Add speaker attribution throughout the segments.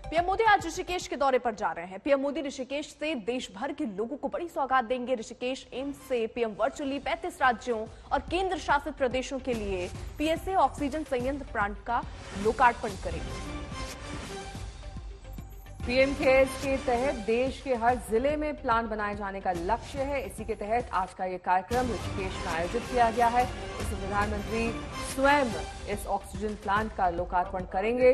Speaker 1: PM Modi आज ऋषिकेश के दौरे पर जा रहे हैं। पीएम मोदी ऋषिकेश से देश भर के लोगों को बड़ी सौगात देंगे। ऋषिकेश एम्स से पीएम वर्चुअली 35 राज्यों और केंद्र शासित प्रदेशों के लिए पीएसए ऑक्सीजन संयंत्र प्लांट का लोकार्पण करेंगे।
Speaker 2: पीएम केयर्स के तहत देश के हर जिले में प्लांट बनाए जाने का लक्ष्य है। इसी के तहत आज का ये कार्यक्रम ऋषिकेश में आयोजित किया गया है। इसमें प्रधानमंत्री स्वयं इस ऑक्सीजन प्लांट का लोकार्पण करेंगे।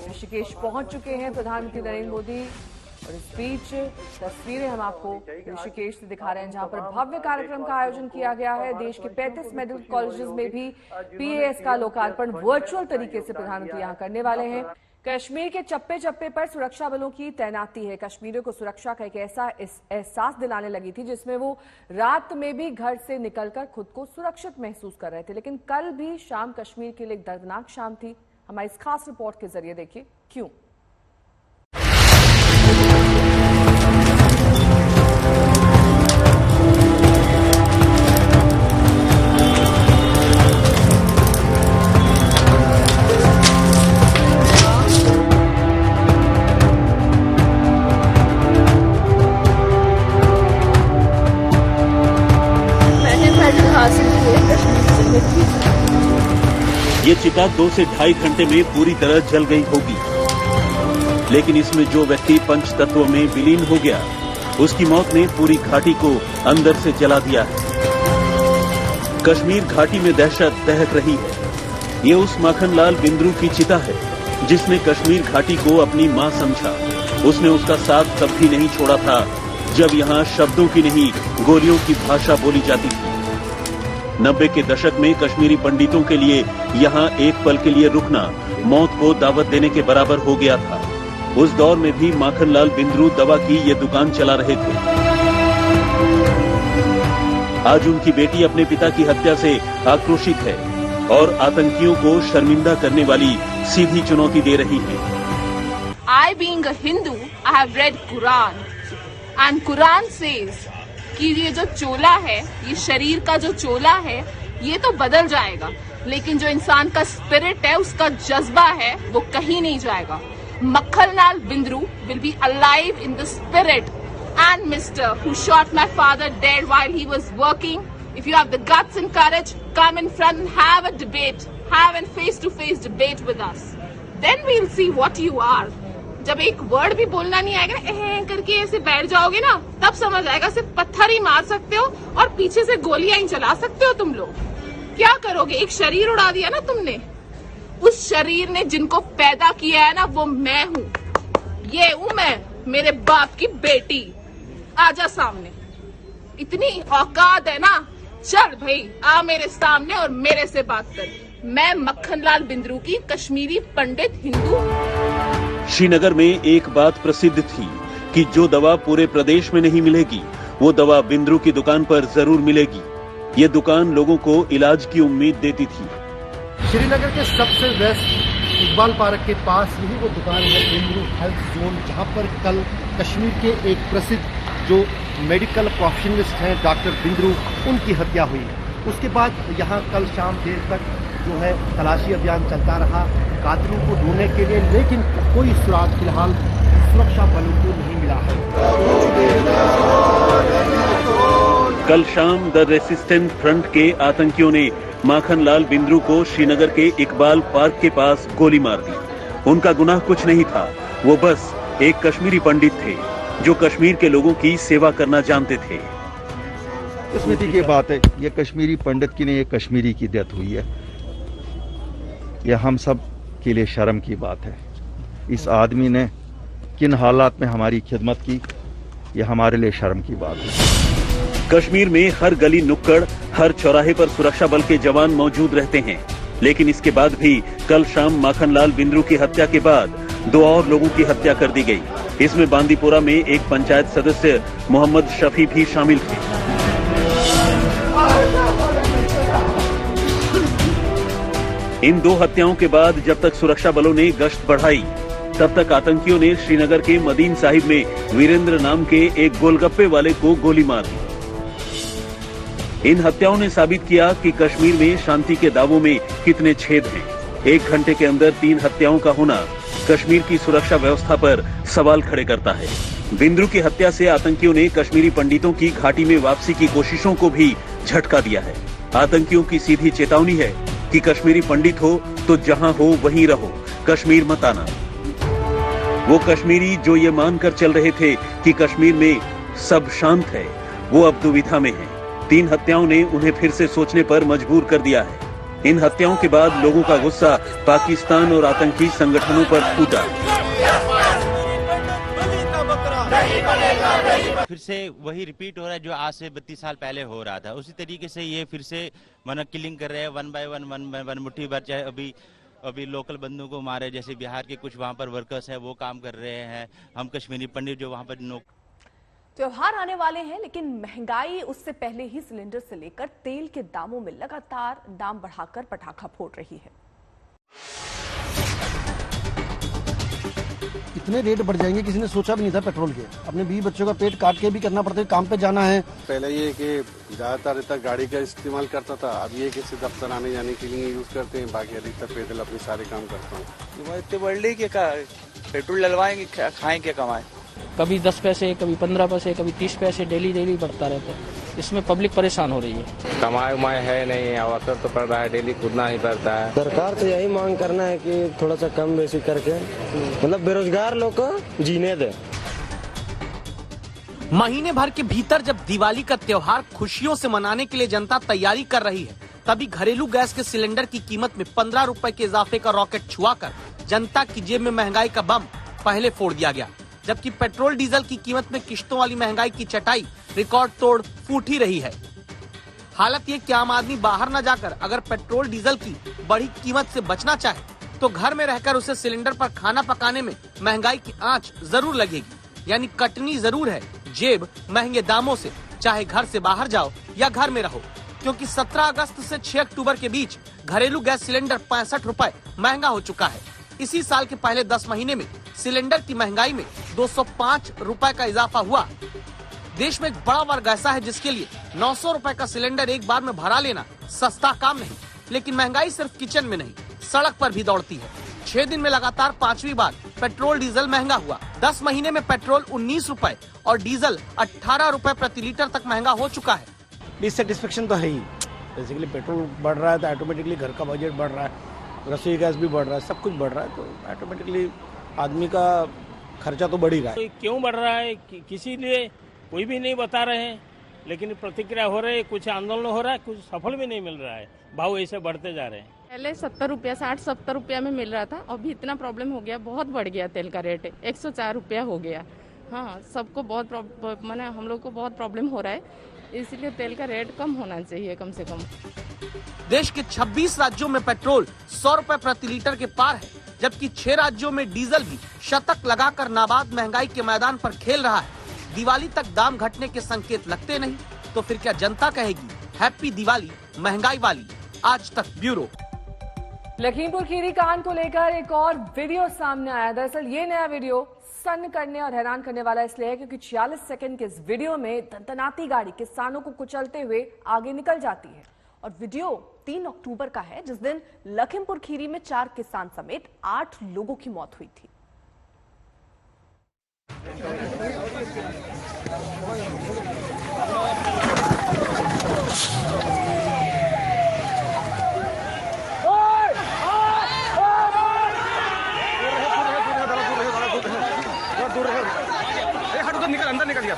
Speaker 2: ऋषिकेश पहुंच चुके हैं प्रधानमंत्री नरेंद्र मोदी और इस बीच तस्वीरें हम आपको ऋषिकेश से दिखा रहे हैं, जहां पर भव्य कार्यक्रम का आयोजन किया गया है। देश के 35 मेडिकल कॉलेजेस में भी पीएएस का लोकार्पण वर्चुअल तरीके से प्रधानमंत्री यहां करने वाले हैं। कश्मीर के चप्पे चप्पे पर सुरक्षा बलों की तैनाती है। कश्मीरियों को सुरक्षा का एक ऐसा एहसास दिलाने लगी थी जिसमें वो रात में भी घर से निकलकर खुद को सुरक्षित महसूस कर रहे थे। लेकिन कल भी शाम कश्मीर के लिए एक दर्दनाक शाम थी। हमारी इस खास रिपोर्ट के जरिए देखिए क्यों।
Speaker 3: ये चिता 2 से ढाई घंटे में पूरी तरह जल गई होगी, लेकिन इसमें जो व्यक्ति पंच तत्वों में विलीन हो गया, उसकी मौत ने पूरी घाटी को अंदर से जला दिया है। कश्मीर घाटी में दहशत दहक रही है। ये उस माखनलाल बिंद्रू की चिता है जिसने कश्मीर घाटी को अपनी मां समझा। उसने उसका साथ तब भी नहीं छोड़ा था जब यहाँ शब्दों की नहीं गोलियों की भाषा बोली जाती थी। 90 के दशक में कश्मीरी पंडितों के लिए यहाँ एक पल के लिए रुकना मौत को दावत देने के बराबर हो गया था। उस दौर में भी माखनलाल बिंद्रू दवा की ये दुकान चला रहे थे। आज उनकी बेटी अपने पिता की हत्या से आक्रोशित है और आतंकियों को शर्मिंदा करने वाली सीधी चुनौती दे रही है।
Speaker 4: I being a Hindu, I have read Quran and Quran says कि ये जो चोला है, ये शरीर का जो चोला है, ये तो बदल जाएगा, लेकिन जो इंसान का स्पिरिट है, उसका जज्बा है, वो कहीं नहीं जाएगा। Makhanlal Bindroo will be alive in the spirit and mister who shot my father dead while he was working, if you have the guts and courage, come in front and have a debate, have an face to face debate with us, then we will see what you are. जब एक word भी बोलना नहीं आएगा ना, करके ऐसे बैठ जाओगे ना, तब समझ आएगा सिर्फ पत्थर ही मार सकते हो और पीछे से गोलियां ही चला सकते हो तुम लोग। क्या करोगे? एक शरीर उड़ा दिया ना तुमने। उस शरीर ने जिनको पैदा किया है ना, वो मैं हूँ। ये हूँ मैं, मेरे बाप की बेटी। आजा सामने, इतनी औकात है ना, चल भाई आ मेरे सामने और मेरे से बात कर। मैं मक्खनलाल बिंद्रू की कश्मीरी पंडित हिंदू।
Speaker 3: श्रीनगर में एक बात प्रसिद्ध थी कि जो दवा पूरे प्रदेश में नहीं मिलेगी, वो दवा बिंद्रू की दुकान पर जरूर मिलेगी। ये दुकान लोगों को इलाज की उम्मीद देती थी।
Speaker 5: श्रीनगर के सबसे वेस्ट इकबाल पार्क के पास यही वो दुकान है, बिंद्रू हेल्थ जोन, जहां पर कल कश्मीर के एक प्रसिद्ध जो मेडिकल प्रोफेशनलिस्ट हैं डॉक्टर बिंद्रू, उनकी हत्या हुई। उसके बाद यहाँ कल शाम देर तक जो है तलाशी अभियान चलता रहा कातिलों को ढूंढने के लिए, लेकिन कोई सुराग फिलहाल सुरक्षा बलों को नहीं मिला है।
Speaker 3: कल शाम द रेसिस्टेंट फ्रंट के आतंकियों ने माखनलाल बिंद्रू को श्रीनगर के इकबाल पार्क के पास गोली मार दी। उनका गुनाह कुछ नहीं था, वो बस एक कश्मीरी पंडित थे जो कश्मीर के लोगों की सेवा करना जानते थे।
Speaker 6: किस्मती की बात है, ये कश्मीरी पंडित की नहीं, ये कश्मीरी की डेथ हुई है। यह हम सब के लिए शर्म की बात है। इस आदमी ने किन हालात में हमारी खिदमत की, यह हमारे लिए शर्म की बात है।
Speaker 3: कश्मीर में हर गली नुक्कड़, हर चौराहे पर सुरक्षा बल के जवान मौजूद रहते हैं, लेकिन इसके बाद भी कल शाम माखनलाल बिंद्रू की हत्या के बाद 2 और लोगों की हत्या कर दी गई। इसमें बांदीपोरा में एक पंचायत सदस्य मोहम्मद शफी भी शामिल थे। इन 2 हत्याओं के बाद जब तक सुरक्षा बलों ने गश्त बढ़ाई, तब तक आतंकियों ने श्रीनगर के मदीन साहिब में वीरेंद्र नाम के एक गोलगप्पे वाले को गोली मार दी। इन हत्याओं ने साबित किया कि कश्मीर में शांति के दावों में कितने छेद हैं। 1 घंटे के अंदर 3 हत्याओं का होना कश्मीर की सुरक्षा व्यवस्था पर सवाल खड़े करता है। बिंद्रू की हत्या से आतंकियों ने कश्मीरी पंडितों की घाटी में वापसी की कोशिशों को भी झटका दिया है। आतंकियों की सीधी चेतावनी है कि कश्मीरी पंडित हो तो जहां हो वहीं रहो, कश्मीर मत आना। वो कश्मीरी जो ये मानकर चल रहे थे कि कश्मीर में सब शांत है, वो अब दुविधा में हैं। 3 हत्याओं ने उन्हें फिर से सोचने पर मजबूर कर दिया है। इन हत्याओं के बाद लोगों का गुस्सा पाकिस्तान और आतंकी संगठनों पर फूटा।
Speaker 7: फिर से वही रिपीट हो रहा है जो आज से 32 साल पहले हो रहा था। उसी तरीके से ये फिर से किलिंग कर रहे हैं, 1 बाय 1 मुट्ठी भर। चाहे अभी लोकल बंदों को मारे, जैसे बिहार के कुछ वहाँ पर वर्कर्स हैं वो काम कर रहे हैं। हम कश्मीरी पंडित जो वहाँ पर
Speaker 1: त्योहार आने वाले हैं, लेकिन महंगाई उससे पहले ही सिलेंडर से लेकर तेल के दामों में लगातार दाम बढ़ाकर पटाखा फोड़ रही है।
Speaker 8: इतने रेट बढ़ जाएंगे किसी ने सोचा भी नहीं था पेट्रोल के। अपने 20 बच्चों का पेट काट के भी करना पड़ता है, काम पे जाना है।
Speaker 9: पहले ये कि ज्यादातर गाड़ी का इस्तेमाल करता था, अब ये कि दफ्तर आने जाने के लिए यूज करते हैं, बाकी अधिकतर पैदल अपने सारे काम करता हूँ।
Speaker 10: इतने बढ़ रही कि पेट्रोल डलवाएंगे, खाएं क्या कमाएं।
Speaker 11: कभी 10 पैसे, कभी 15 पैसे, कभी 30 पैसे डेली बढ़ता रहता है। इसमें पब्लिक परेशान हो रही है।
Speaker 12: कमाई उमाई है नहीं, अवसर तो पड़ रहा है, डेली कूदना ही पड़ता है।
Speaker 13: सरकार से यही मांग करना है कि थोड़ा सा कम बेसी करके मतलब बेरोजगार लोग को जीने दे।
Speaker 14: महीने भर के भीतर जब दिवाली का त्योहार खुशियों से मनाने के लिए जनता तैयारी कर रही है, तभी घरेलू गैस के सिलेंडर की कीमत में 15 रुपए के इजाफे का रॉकेट छुआकर जनता की जेब में महंगाई का बम पहले फोड़ दिया गया। जबकि पेट्रोल डीजल की कीमत में किश्तों वाली महंगाई की चटाई रिकॉर्ड तोड़ फूट ही रही है। हालत ये कि आम आदमी बाहर न जाकर अगर पेट्रोल डीजल की बढ़ी कीमत से बचना चाहे तो घर में रहकर उसे सिलेंडर पर खाना पकाने में महंगाई की आंच जरूर लगेगी। यानी कटनी जरूर है जेब महंगे दामों से, चाहे घर से बाहर जाओ या घर में रहो। क्योंकि 17 अगस्त से 6 अक्टूबर के बीच घरेलू गैस सिलेंडर 65 रुपए महंगा हो चुका है। इसी साल के पहले 10 महीने में सिलेंडर की महंगाई में 205 रुपए का इजाफा हुआ। देश में एक बड़ा वर्ग ऐसा है जिसके लिए 900 रुपए का सिलेंडर एक बार में भरा लेना सस्ता काम नहीं। लेकिन महंगाई सिर्फ किचन में नहीं, सड़क पर भी दौड़ती है। 6 दिन में लगातार 5वीं बार पेट्रोल डीजल महंगा हुआ। 10 महीने में पेट्रोल 19 रुपए और डीजल 18 रुपए प्रति लीटर तक महंगा हो चुका है।
Speaker 8: डिससेटिस्फेक्शन तो है ही। बेसिकली पेट्रोल बढ़ रहा है तो ऑटोमेटिकली घर का बजट बढ़ रहा है, रसोई गैस भी बढ़ रहा है, सब कुछ बढ़ रहा है, तो ऑटोमेटिकली आदमी का खर्चा तो बढ़ ही रहा है।
Speaker 11: क्यों बढ़ रहा है किसी लिए कोई भी नहीं बता रहे हैं, लेकिन प्रतिक्रिया हो रही है, कुछ आंदोलन हो रहा है, कुछ सफल भी नहीं मिल रहा है। भाव ऐसे बढ़ते जा रहे हैं।
Speaker 4: पहले 70 रुपया 60-70 रुपया में मिल रहा था, अभी इतना प्रॉब्लम हो गया, बहुत बढ़ गया। तेल का रेट 104 रुपया हो गया। हाँ, सबको बहुत माने हम लोग को बहुत प्रॉब्लम हो रहा है, इसलिए तेल का रेट कम होना चाहिए कम से कम।
Speaker 14: देश के 26 राज्यों में पेट्रोल 100 रुपए प्रति लीटर के पार है, जबकि 6 राज्यों में डीजल भी शतक लगाकर नाबाद महंगाई के मैदान पर खेल रहा है। दिवाली तक दाम घटने के संकेत लगते नहीं, तो फिर क्या जनता कहेगी हैप्पी दिवाली महंगाई वाली। आज तक ब्यूरो।
Speaker 2: लखीमपुर खीरी कांड को लेकर एक और वीडियो सामने आया। दरअसल ये नया वीडियो सन्न करने और हैरान करने वाला इसलिए है क्योंकि 46 सेकंड के इस वीडियो में दंदनाती गाड़ी किसानों को कुचलते हुए आगे निकल जाती है। और वीडियो 3 अक्टूबर का है, जिस दिन लखीमपुर खीरी में 4 किसान समेत 8 लोगों की मौत हुई थी।
Speaker 8: निकल अंदर निकल गया।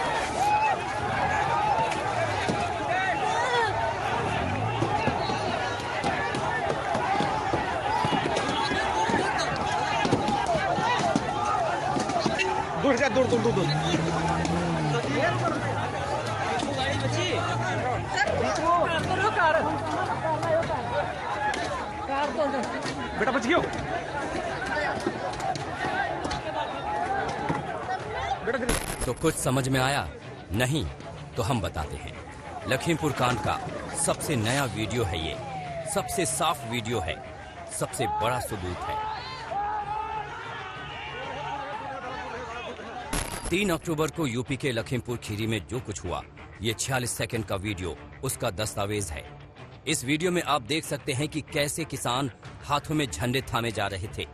Speaker 8: दूर जा, दूर दूर दूर दूर। बेटा बच गया।
Speaker 15: तो कुछ समझ में आया? नहीं तो हम बताते हैं। लखीमपुर कांड का सबसे नया वीडियो है ये, सबसे साफ वीडियो है, सबसे बड़ा सबूत है। 3 अक्टूबर को यूपी के लखीमपुर खीरी में जो कुछ हुआ, ये 46 सेकंड का वीडियो उसका दस्तावेज है। इस वीडियो में आप देख सकते हैं कि कैसे किसान हाथों में झंडे थामे जा रहे थे।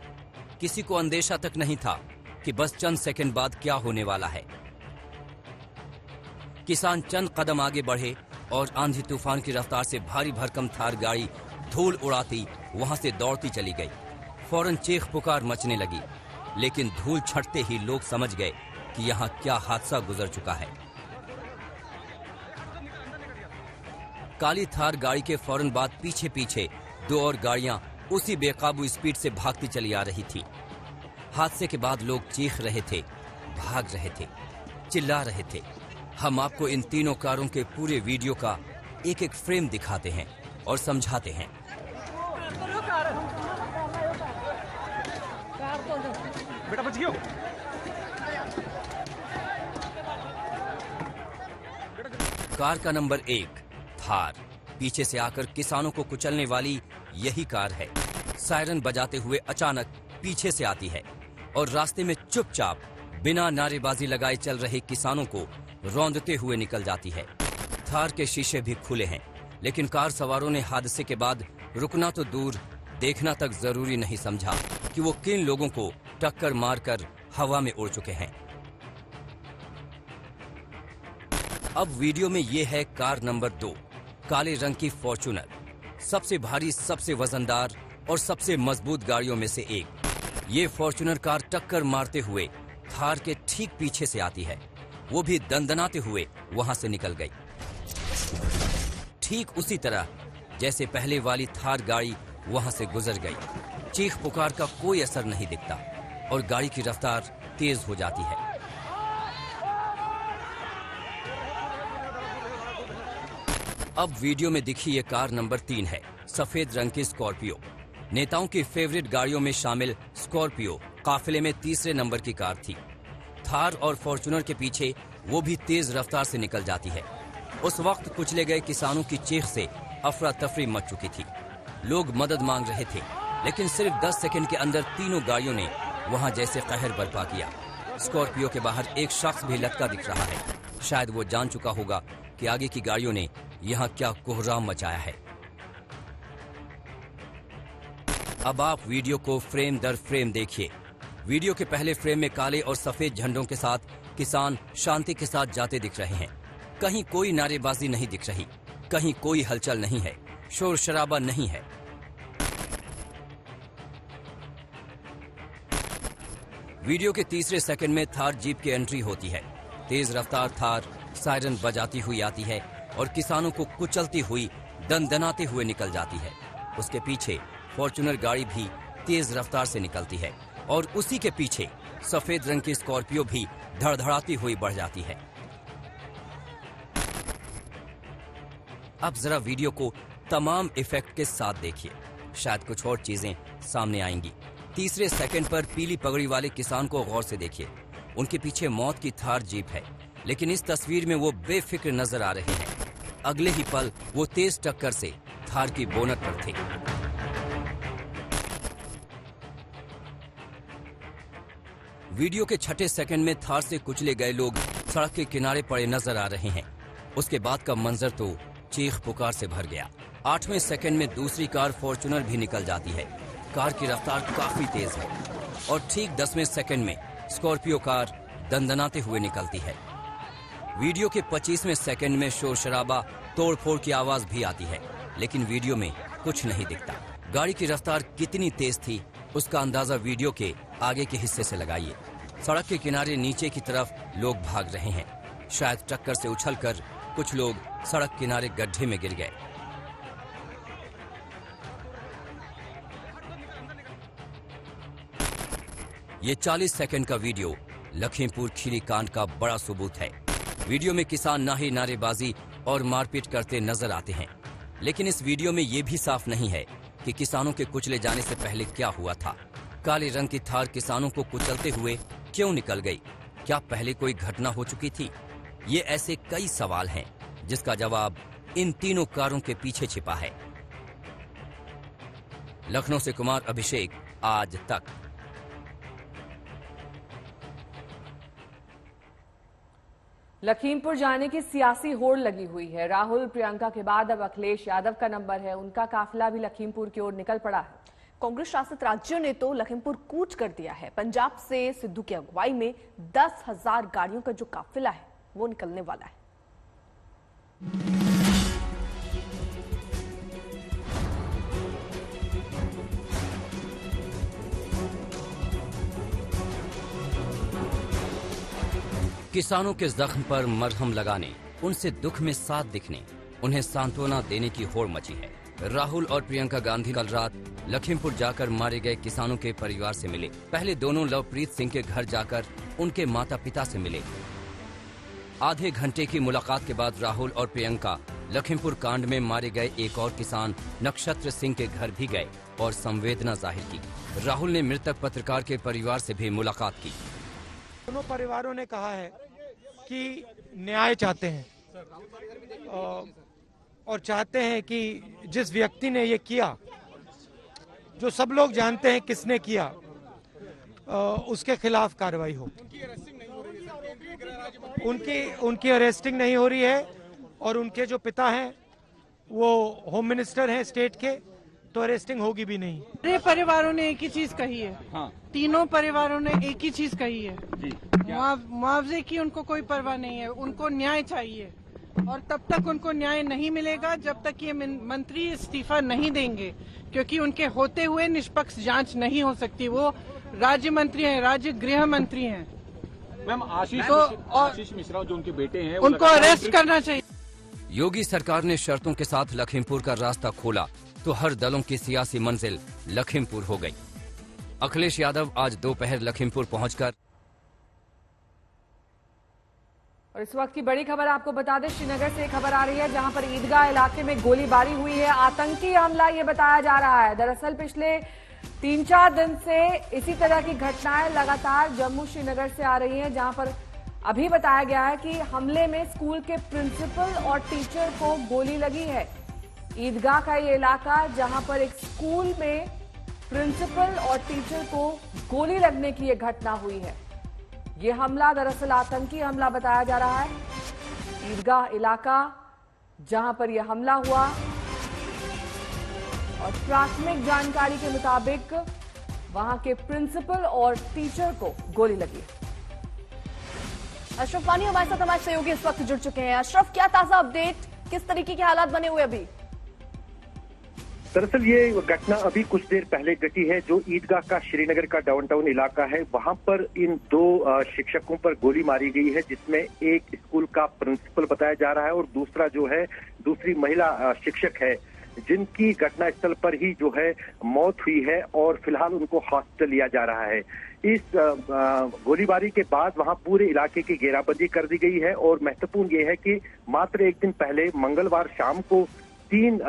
Speaker 15: किसी को अंदेशा तक नहीं था कि बस चंद सेकंड बाद क्या होने वाला है। किसान चंद कदम आगे बढ़े और आंधी तूफान की रफ्तार से भारी भरकम थार गाड़ी धूल उड़ाती वहां से दौड़ती चली गई। फौरन चीख पुकार मचने लगी, लेकिन धूल छटते ही लोग समझ गए कि यहाँ क्या हादसा गुजर चुका है। काली थार गाड़ी के फौरन बाद पीछे पीछे 2 और गाड़ियां उसी बेकाबू स्पीड से भागती चली आ रही थी। हादसे के बाद लोग चीख रहे थे, भाग रहे थे, चिल्ला रहे थे। हम आपको इन तीनों कारों के पूरे वीडियो का एक एक फ्रेम दिखाते हैं और समझाते हैं।
Speaker 16: बेटा बच गया।
Speaker 15: कार का नंबर 1 थार पीछे से आकर किसानों को कुचलने वाली यही कार है। सायरन बजाते हुए अचानक पीछे से आती है और रास्ते में चुपचाप बिना नारेबाजी लगाए चल रहे किसानों को रौंदते हुए निकल जाती है। थार के शीशे भी खुले हैं, लेकिन कार सवारों ने हादसे के बाद रुकना तो दूर, देखना तक जरूरी नहीं समझा कि वो किन लोगों को टक्कर मारकर हवा में उड़ चुके हैं। अब वीडियो में ये है कार नंबर 2, काले रंग की फॉर्च्यूनर, सबसे भारी, सबसे वजनदार और सबसे मजबूत गाड़ियों में से एक। ये फॉर्च्यूनर कार टक्कर मारते हुए थार के ठीक पीछे से आती है, वो भी दंदनाते हुए वहां से निकल गई। ठीक उसी तरह जैसे पहले वाली थार गाड़ी वहां से गुजर गई। चीख पुकार का कोई असर नहीं दिखता और गाड़ी की रफ्तार तेज हो जाती है। अब वीडियो में दिखी ये कार नंबर 3 है, सफेद रंग की स्कॉर्पियो। नेताओं की फेवरेट गाड़ियों में शामिल स्कॉर्पियो काफिले में तीसरे नंबर की कार थी। थार और फॉर्च्यूनर के पीछे वो भी तेज रफ्तार से निकल जाती है। उस वक्त कुचले गए किसानों की चीख से अफरा तफरी मच चुकी थी। लोग मदद मांग रहे थे, लेकिन सिर्फ 10 सेकंड के अंदर तीनों गाड़ियों ने वहां जैसे कहर बर्पा किया। स्कॉर्पियो के बाहर एक शख्स भी लटका दिख रहा है। शायद वो जान चुका होगा कि आगे की गाड़ियों ने यहाँ क्या कोहराम मचाया है। अब आप वीडियो को फ्रेम दर फ्रेम देखिए। वीडियो के पहले फ्रेम में काले और सफेद झंडों के साथ किसान शांति के साथ जाते दिख रहे हैं। कहीं कोई नारेबाजी नहीं दिख रही, कहीं कोई हलचल नहीं है, शोर शराबा नहीं है। वीडियो के तीसरे सेकंड में थार जीप की एंट्री होती है। तेज रफ्तार थार सायरन बजाती हुई आती है और किसानों को कुचलती हुई दंदनाते हुए निकल जाती है। उसके पीछे फॉर्च्यूनर गाड़ी भी तेज रफ्तार से निकलती है और उसी के पीछे सफेद रंग की स्कॉर्पियो भी धड़धड़ाती हुई बढ़ जाती है। अब जरा वीडियो को तमाम इफेक्ट के साथ देखिए, शायद कुछ और चीजें सामने आएंगी। तीसरे सेकंड पर पीली पगड़ी वाले किसान को गौर से देखिए। उनके पीछे मौत की थार जीप है, लेकिन इस तस्वीर में वो बेफिक्र नजर आ रहे हैं। अगले ही पल वो तेज टक्कर से थार की बोनट पर थे। वीडियो के छठे सेकंड में थार से कुचले गए लोग सड़क के किनारे पड़े नजर आ रहे हैं। उसके बाद का मंजर तो चीख पुकार से भर गया। 8वें सेकंड में दूसरी कार फॉर्च्यूनर भी निकल जाती है। कार की रफ्तार काफी तेज है और ठीक 10वें सेकंड में स्कॉर्पियो कार दंदनाते हुए निकलती है। वीडियो के 25वें सेकंड में शोर शराबा, तोड़फोड़ की आवाज भी आती है, लेकिन वीडियो में कुछ नहीं दिखता। गाड़ी की रफ्तार कितनी तेज थी उसका अंदाजा वीडियो के आगे के हिस्से से लगाइए। सड़क के किनारे नीचे की तरफ लोग भाग रहे हैं। शायद टक्कर से उछलकर कुछ लोग सड़क किनारे गड्ढे में गिर गए। ये 40 सेकंड का वीडियो लखीमपुर खीरी कांड का बड़ा सबूत है। वीडियो में किसान ना ही नारेबाजी और मारपीट करते नजर आते हैं, लेकिन इस वीडियो में ये भी साफ नहीं है कि किसानों के कुचले जाने से पहले क्या हुआ था। काले रंग की थार किसानों को कुचलते हुए क्यों निकल गई? क्या पहले कोई घटना हो चुकी थी? ये ऐसे कई सवाल हैं जिसका जवाब इन तीनों कारों के पीछे छिपा है। लखनऊ से कुमार अभिषेक, आज तक।
Speaker 2: लखीमपुर जाने की सियासी होड़ लगी हुई है। राहुल प्रियंका के बाद अब अखिलेश यादव का नंबर है। उनका काफिला भी लखीमपुर की ओर निकल पड़ा है।
Speaker 1: कांग्रेस शासित राज्यों ने तो लखीमपुर कूच कर दिया है। पंजाब से सिद्धू की अगुवाई में 10,000 गाड़ियों का जो काफिला है वो निकलने वाला है।
Speaker 15: किसानों के जख्म पर मरहम लगाने, उनसे दुख में साथ दिखने, उन्हें सांत्वना देने की होड़ मची है। राहुल और प्रियंका गांधी कल रात लखीमपुर जाकर मारे गए किसानों के परिवार से मिले। पहले दोनों लवप्रीत सिंह के घर जाकर उनके माता पिता से मिले। आधे घंटे की मुलाकात के बाद राहुल और प्रियंका लखीमपुर कांड में मारे गए एक और किसान नक्षत्र सिंह के घर भी गए और संवेदना जाहिर की। राहुल ने मृतक पत्रकार के परिवार से भी मुलाकात की।
Speaker 17: दोनों परिवारों ने कहा है कि न्याय चाहते हैं और चाहते हैं कि जिस व्यक्ति ने ये किया, जो सब लोग जानते हैं किसने किया, उसके खिलाफ कार्रवाई हो। उनकी अरेस्टिंग नहीं हो रही है और उनके जो पिता हैं वो होम मिनिस्टर हैं स्टेट के, तो अरेस्टिंग होगी भी नहीं।
Speaker 18: पूरे परिवारों ने एक ही चीज कही है। हाँ। तीनों परिवारों ने एक ही चीज कही है। मुआवजे की उनको कोई परवाह नहीं है, उनको न्याय चाहिए और तब तक उनको न्याय नहीं मिलेगा जब तक ये मंत्री इस्तीफा नहीं देंगे, क्योंकि उनके होते हुए निष्पक्ष जांच नहीं हो सकती। वो राज्य मंत्री हैं, राज्य गृह मंत्री हैं।
Speaker 16: मैम आशीष मिश्रा जो उनके बेटे हैं,
Speaker 18: उनको अरेस्ट करना चाहिए।
Speaker 15: योगी सरकार ने शर्तों के साथ लखीमपुर का रास्ता खोला तो हर दलों की सियासी मंजिल लखीमपुर हो गई। अखिलेश यादव आज दोपहर लखीमपुर पहुंचकर
Speaker 2: और इस वक्त की बड़ी खबर आपको बता दें, श्रीनगर से खबर आ रही है जहां पर ईदगाह इलाके में गोलीबारी हुई है। आतंकी हमला ये बताया जा रहा है। दरअसल पिछले 3-4 दिन से इसी तरह की घटनाएं लगातार जम्मू श्रीनगर से आ रही हैं, जहां पर अभी बताया गया है कि हमले में स्कूल के प्रिंसिपल और टीचर को गोली लगी है। ईदगाह का ये इलाका जहां पर एक स्कूल में प्रिंसिपल और टीचर को गोली लगने की ये घटना हुई है। ये हमला दरअसल आतंकी हमला बताया जा रहा है। ईदगाह इलाका जहां पर यह हमला हुआ और प्राथमिक जानकारी के मुताबिक वहां के प्रिंसिपल और टीचर को गोली लगी।
Speaker 1: अशरफ वानी हमारे साथ हमारे सहयोगी इस वक्त जुड़ चुके हैं। अशरफ, क्या ताजा अपडेट, किस तरीके के हालात बने हुए अभी?
Speaker 19: दरअसल ये घटना अभी कुछ देर पहले घटी है। जो ईदगाह का श्रीनगर का डाउनटाउन इलाका है, वहां पर इन 2 शिक्षकों पर गोली मारी गई है, जिसमें एक स्कूल का प्रिंसिपल बताया जा रहा है और दूसरा जो है दूसरी महिला शिक्षक है, जिनकी घटनास्थल पर ही जो है मौत हुई है और फिलहाल उनको हॉस्पिटल लिया जा रहा है। इस गोलीबारी के बाद वहां पूरे इलाके की घेराबंदी कर दी गई है और महत्वपूर्ण ये है कि मात्र एक दिन पहले मंगलवार शाम को 3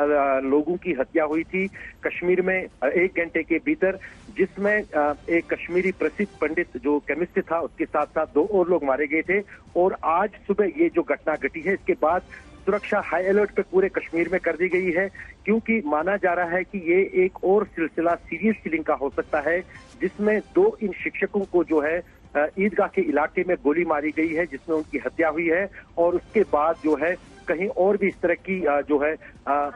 Speaker 19: लोगों की हत्या हुई थी कश्मीर में 1 घंटे के भीतर, जिसमें एक कश्मीरी प्रसिद्ध पंडित जो केमिस्ट था, उसके साथ साथ 2 और लोग मारे गए थे। और आज सुबह ये जो घटना घटी है, इसके बाद सुरक्षा हाई अलर्ट पे पूरे कश्मीर में कर दी गई है, क्योंकि माना जा रहा है कि ये एक और सिलसिला सीरियस किलिंग का हो सकता है, जिसमें 2 इन शिक्षकों को जो है ईदगाह के इलाके में गोली मारी गई है, जिसमें उनकी हत्या हुई है और उसके बाद जो है कहीं और भी इस तरह की जो है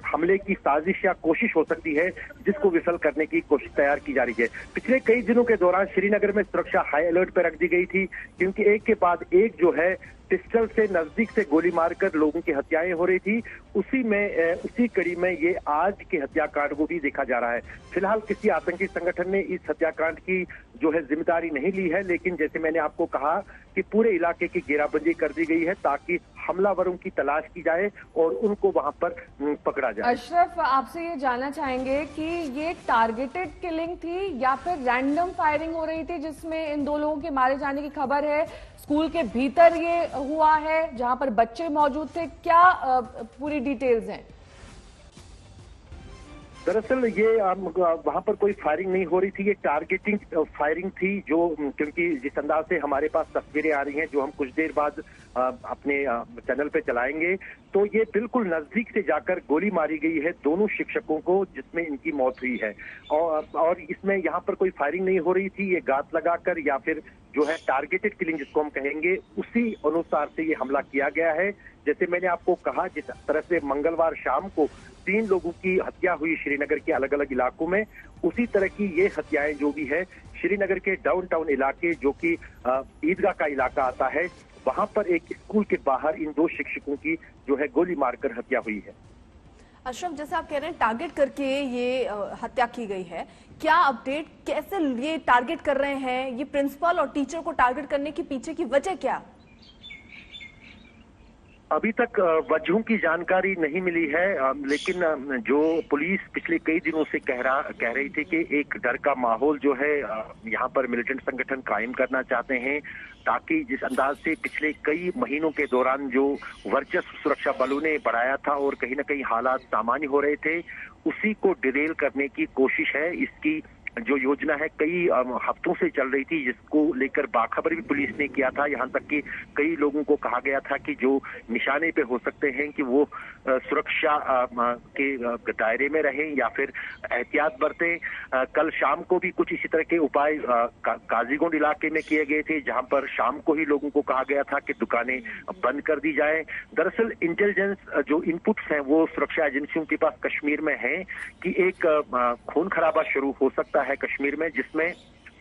Speaker 19: हमले की साजिश या कोशिश हो सकती है, जिसको विफल करने की कोशिश तैयार की जा रही है। पिछले कई दिनों के दौरान श्रीनगर में सुरक्षा हाई अलर्ट पर रख दी गई थी, क्योंकि एक के बाद एक जो है पिस्टल से नजदीक से गोली मारकर लोगों की हत्याएं हो रही थी। उसी कड़ी में ये आज के हत्याकांड को भी देखा जा रहा है। फिलहाल किसी आतंकी संगठन ने इस हत्याकांड की जो है जिम्मेदारी नहीं ली है, लेकिन जैसे मैंने आपको कहा कि पूरे इलाके की घेराबंदी कर दी गई है ताकि हमलावरों की तलाश की जाए और उनको वहां पर पकड़ा जाए।
Speaker 2: अशरफ, आपसे ये जानना चाहेंगे कि ये टारगेटेड किलिंग थी या फिर रैंडम फायरिंग हो रही थी, जिसमें इन 2 लोगों के मारे जाने की खबर है? स्कूल के भीतर ये हुआ है जहां पर बच्चे मौजूद थे, क्या पूरी डिटेल्स हैं?
Speaker 19: दरअसल ये वहां पर कोई फायरिंग नहीं हो रही थी, ये टारगेटिंग फायरिंग थी, जो क्योंकि जिस अंदाज से हमारे पास तस्वीरें आ रही हैं जो हम कुछ देर बाद अपने चैनल पे चलाएंगे, तो ये बिल्कुल नजदीक से जाकर गोली मारी गई है दोनों शिक्षकों को, जिसमें इनकी मौत हुई है। और इसमें यहाँ पर कोई फायरिंग नहीं हो रही थी, ये गात लगाकर या फिर जो है टारगेटेड किलिंग जिसको हम कहेंगे, उसी अनुसार से ये हमला किया गया है। जैसे मैंने आपको कहा, जिस तरह से मंगलवार शाम को 3 लोगों की हत्या हुई श्रीनगर के अलग अलग इलाकों में, उसी तरह की ये हत्याएं जो भी है श्रीनगर के डाउनटाउन इलाके जो कि ईदगाह का इलाका आता है, वहां पर एक स्कूल के बाहर इन 2 शिक्षकों की जो है गोली मारकर हत्या हुई है।
Speaker 1: अशरफ, जैसे आप कह रहे हैं टारगेट करके ये हत्या की गई है, क्या अपडेट, कैसे ये टारगेट कर रहे हैं, ये प्रिंसिपल और टीचर को टारगेट करने के पीछे की वजह क्या?
Speaker 19: अभी तक वजहों की जानकारी नहीं मिली है, लेकिन जो पुलिस पिछले कई दिनों से कह रही थी कि एक डर का माहौल जो है यहाँ पर मिलिटेंट संगठन कायम करना चाहते हैं, ताकि जिस अंदाज से पिछले कई महीनों के दौरान जो वर्चस्व सुरक्षा बलों ने बढ़ाया था और कहीं ना कहीं हालात सामान्य हो रहे थे, उसी को डिरेल करने की कोशिश है। इसकी जो योजना है कई हफ्तों से चल रही थी, जिसको लेकर बाखबर भी पुलिस ने किया था। यहाँ तक कि कई लोगों को कहा गया था कि जो निशाने पे हो सकते हैं कि वो सुरक्षा के दायरे में रहें या फिर एहतियात बरतें। कल शाम को भी कुछ इसी तरह के उपाय काजीगुंड इलाके में किए गए थे, जहां पर शाम को ही लोगों को कहा गया था कि दुकानें बंद कर दी जाए। दरअसल इंटेलिजेंस जो इनपुट्स हैं वो सुरक्षा एजेंसियों के पास कश्मीर में है कि एक खून खराबा शुरू हो सकता है कश्मीर में, जिसमें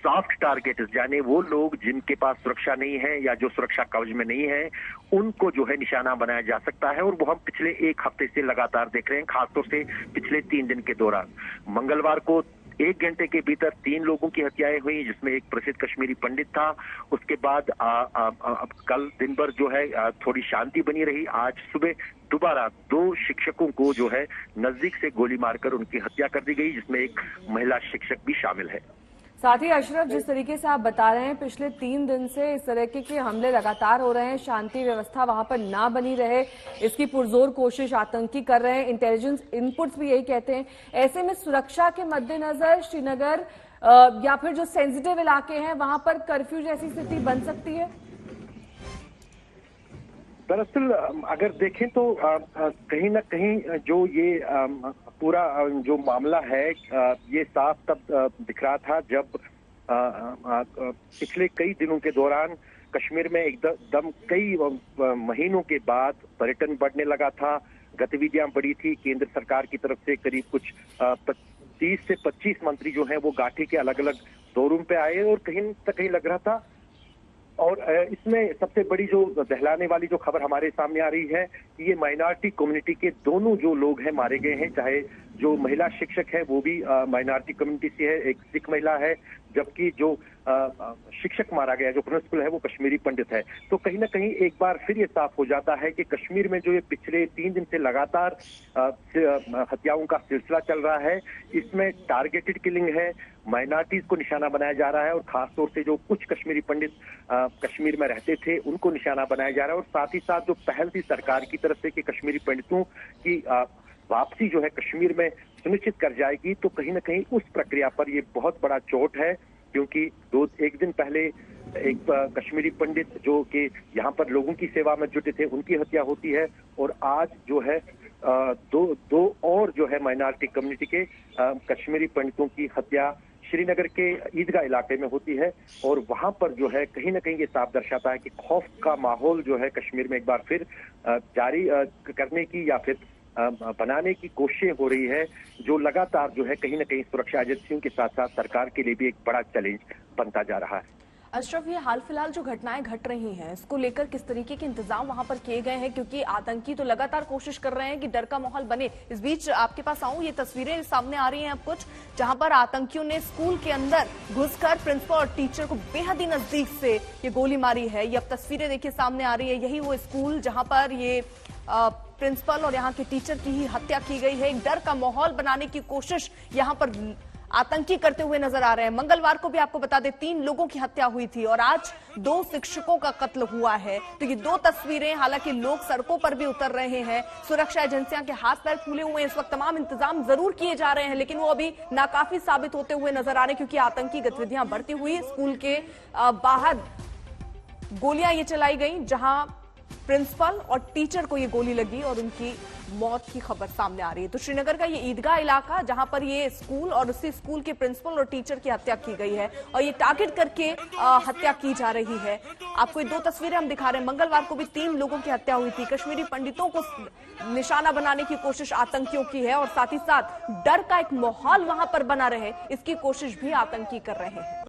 Speaker 19: सॉफ्ट टारगेट यानी वो लोग जिनके पास सुरक्षा नहीं है या जो सुरक्षा कवच में नहीं है, उनको जो है निशाना बनाया जा सकता है। और वो हम पिछले 1 हफ्ते से लगातार देख रहे हैं, खासतौर से पिछले 3 दिन के दौरान। मंगलवार को 1 घंटे के भीतर 3 लोगों की हत्याएं हुई, जिसमें एक प्रसिद्ध कश्मीरी पंडित था। उसके बाद कल दिन भर जो है थोड़ी शांति बनी रही। आज सुबह दोबारा 2 शिक्षकों को जो है नजदीक से गोली मारकर उनकी हत्या कर दी गई, जिसमें एक महिला शिक्षक भी शामिल है।
Speaker 2: साथ ही अशरफ, जिस तरीके से आप बता रहे हैं पिछले 3 दिन से इस तरह के हमले लगातार हो रहे हैं, शांति व्यवस्था वहां पर ना बनी रहे, इसकी पुरजोर कोशिश आतंकी कर रहे हैं, इंटेलिजेंस इनपुट्स भी यही कहते हैं। ऐसे में सुरक्षा के मद्देनजर श्रीनगर या फिर जो सेंसिटिव इलाके हैं वहां पर कर्फ्यू जैसी स्थिति बन सकती है?
Speaker 19: दरअसल अगर देखें तो कहीं ना कहीं जो ये पूरा जो मामला है ये साफ तब दिख रहा था जब पिछले कई दिनों के दौरान कश्मीर में एकदम कई महीनों के बाद पर्यटन बढ़ने लगा था, गतिविधियां बढ़ी थी। केंद्र सरकार की तरफ से करीब कुछ 30 से 25 मंत्री जो हैं वो घाटी के अलग अलग दौरों पे आए और कहीं न कहीं लग रहा था। और इसमें सबसे बड़ी जो दहलाने वाली जो खबर हमारे सामने आ रही है कि ये माइनॉरिटी कम्युनिटी के दोनों जो लोग हैं मारे गए हैं, चाहे जो महिला शिक्षक है वो भी माइनॉरिटी कम्युनिटी से है, एक सिख महिला है, जबकि जो शिक्षक मारा गया जो प्रिंसिपल है वो कश्मीरी पंडित है। तो कहीं ना कहीं एक बार फिर ये साफ हो जाता है कि कश्मीर में जो ये पिछले 3 दिन से लगातार हत्याओं का सिलसिला चल रहा है, इसमें टारगेटेड किलिंग है, माइनॉरिटीज को निशाना बनाया जा रहा है और खासतौर से जो कुछ कश्मीरी पंडित कश्मीर में रहते थे उनको निशाना बनाया जा रहा है। और साथ ही साथ जो पहल थी सरकार की तरफ से कि कश्मीरी पंडितों की वापसी जो है कश्मीर में सुनिश्चित कर जाएगी, तो कहीं ना कहीं उस प्रक्रिया पर ये बहुत बड़ा चोट है, क्योंकि एक दिन पहले एक कश्मीरी पंडित जो कि यहाँ पर लोगों की सेवा में जुटे थे उनकी हत्या होती है और आज जो है दो और जो है माइनॉरिटी कम्युनिटी के कश्मीरी पंडितों की हत्या श्रीनगर के ईदगाह इलाके में होती है। और वहां पर जो है कहीं ना कहीं ये साफ दर्शाता है कि खौफ का माहौल जो है कश्मीर में एक बार फिर जारी करने की या फिर बनाने की कोशिशें हो रही है, जो लगातार जो है कहीं ना कहीं सुरक्षा एजेंसियों के साथ साथ सरकार के लिए भी एक बड़ा चैलेंज बनता जा रहा है।
Speaker 1: अशरफ, ये हाल फिलहाल जो घटनाएं घट रही हैं इसको लेकर किस तरीके के इंतजाम वहां पर किए गए हैं, क्योंकि आतंकी तो लगातार कोशिश कर रहे हैं कि डर का माहौल बने। इस बीच आपके पास आऊं, ये तस्वीरें सामने आ रही हैं अब कुछ, जहां पर आतंकियों ने स्कूल के अंदर घुसकर प्रिंसिपल और टीचर को बेहद ही नजदीक से ये गोली मारी है। ये अब तस्वीरें देखिए सामने आ रही है, यही वो स्कूल जहां पर ये प्रिंसिपल और यहाँ के टीचर की ही हत्या की गई है। एक डर का माहौल बनाने की कोशिश यहाँ पर आतंकी करते हुए नजर आ रहे हैं। मंगलवार को भी आपको बता दें 3 लोगों की हत्या हुई थी और आज 2 शिक्षकों का कत्ल हुआ है। तो ये 2 तस्वीरें, हालांकि लोग सड़कों पर भी उतर रहे हैं, सुरक्षा एजेंसियां के हाथ पैर फूले हुए हैं, इस वक्त तमाम इंतजाम जरूर किए जा रहे हैं, लेकिन वो अभी नाकाफी साबित होते हुए नजर आ रहे हैं, क्योंकि आतंकी गतिविधियां बढ़ती हुई स्कूल के बाहर गोलियां ये चलाई गई, जहां प्रिंसिपल और टीचर को ये गोली लगी और उनकी मौत की खबर सामने आ रही है। तो श्रीनगर का ये ईदगाह इलाका जहां पर ये स्कूल और उसी स्कूल के प्रिंसिपल और टीचर की हत्या की गई है और ये टारगेट करके हत्या की जा रही है। आपको ये 2 तस्वीरें हम दिखा रहे हैं। मंगलवार को भी 3 लोगों की हत्या हुई थी। कश्मीरी पंडितों को निशाना बनाने की कोशिश आतंकियों की है और साथ ही साथ डर का एक माहौल वहां पर बना रहे, इसकी कोशिश भी आतंकी कर रहे हैं।